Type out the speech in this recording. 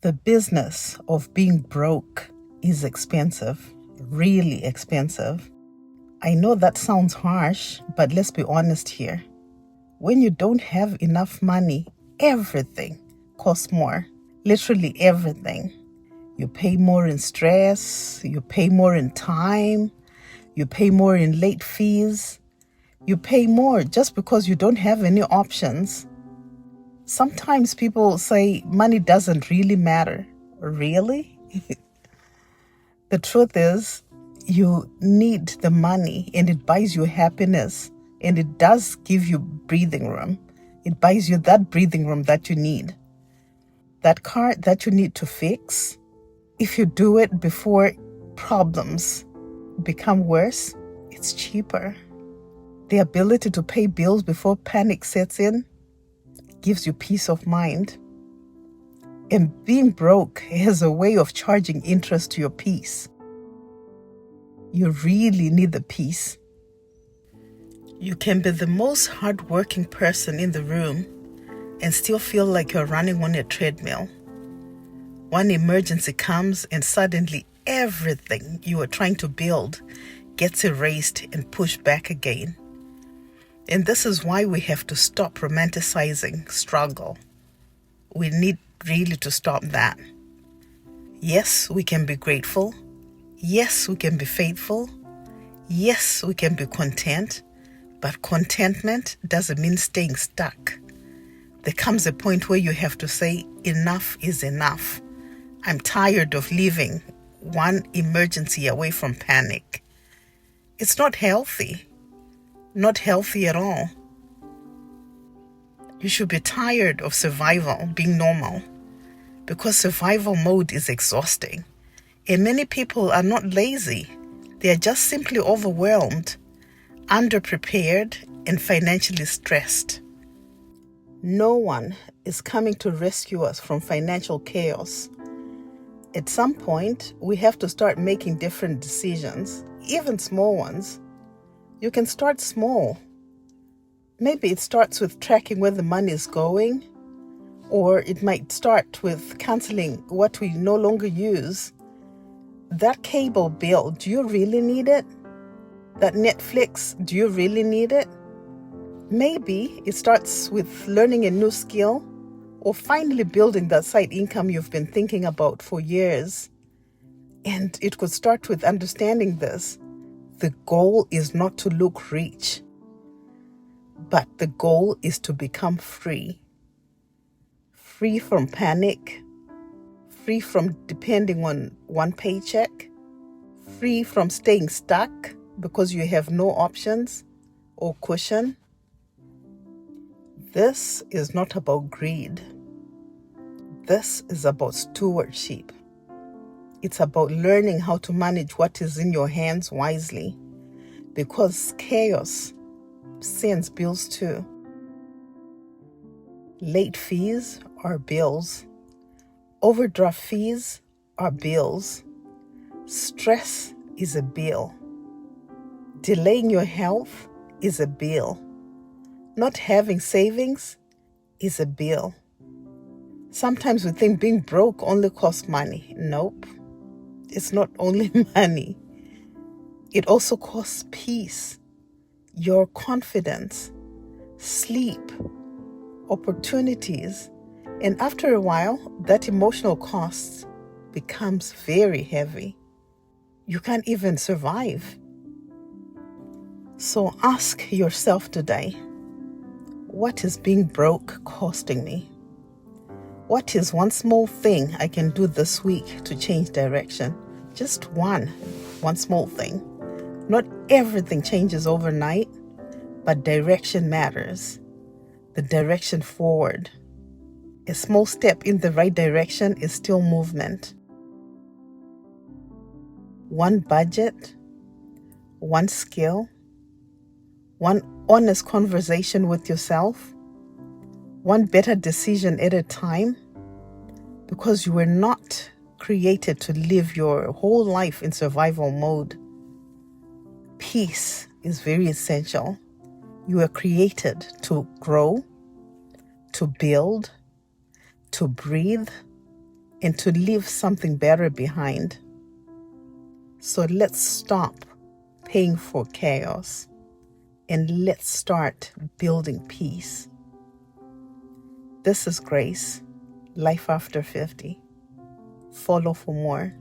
The business of being broke is expensive, really expensive. I know that sounds harsh, but let's be honest here. When you don't have enough money, everything costs more. Literally everything. You pay more in stress, you pay more in time, you pay more in late fees, you pay more just because you don't have any options. Sometimes people say money doesn't really matter. Really? The truth is, you need the money and it buys you happiness and it does give you breathing room. It buys you that breathing room that you need. That car that you need to fix, if you do it before problems become worse, it's cheaper. The ability to pay bills before panic sets in gives you peace of mind. And being broke has a way of charging interest to your peace. You really need the peace. You can be the most hardworking person in the room and still feel like you're running on a treadmill. One emergency comes and suddenly everything you were trying to build gets erased and pushed back again. And this is why we have to stop romanticizing struggle. We need really to stop that. Yes, we can be grateful. Yes, we can be faithful. Yes, we can be content. But contentment doesn't mean staying stuck. There comes a point where you have to say, enough is enough. I'm tired of living one emergency away from panic. It's not healthy. Not healthy at all. You should be tired of survival being normal because survival mode is exhausting. And many people are not lazy. They are just simply overwhelmed, underprepared, and financially stressed. No one is coming to rescue us from financial chaos. At some point, we have to start making different decisions, even small ones. You can start small. Maybe it starts with tracking where the money is going, or it might start with canceling what we no longer use. That cable bill, do you really need it? That Netflix, do you really need it? Maybe it starts with learning a new skill or finally building that side income you've been thinking about for years. And it could start with understanding this. The goal is not to look rich, but the goal is to become free. Free from panic, free from depending on one paycheck, free from staying stuck because you have no options or cushion. This is not about greed. This is about stewardship. It's about learning how to manage what is in your hands wisely, because chaos sends bills too. Late fees are bills. Overdraft fees are bills. Stress is a bill. Delaying your health is a bill. Not having savings is a bill. Sometimes we think being broke only costs money. Nope. It's not only money. It also costs peace, your confidence, sleep, opportunities. And after a while, that emotional cost becomes very heavy. You can't even survive. So ask yourself today, what is being broke costing me? What is one small thing I can do this week to change direction? Just one small thing. Not everything changes overnight, but direction matters. The direction forward. A small step in the right direction is still movement. One budget, one skill, one honest conversation with yourself, one better decision at a time, because you were not created to live your whole life in survival mode. Peace is very essential. You were created to grow, to build, to breathe, and to leave something better behind. So let's stop paying for chaos and let's start building peace. This is Grace, Life After 50. Follow for more.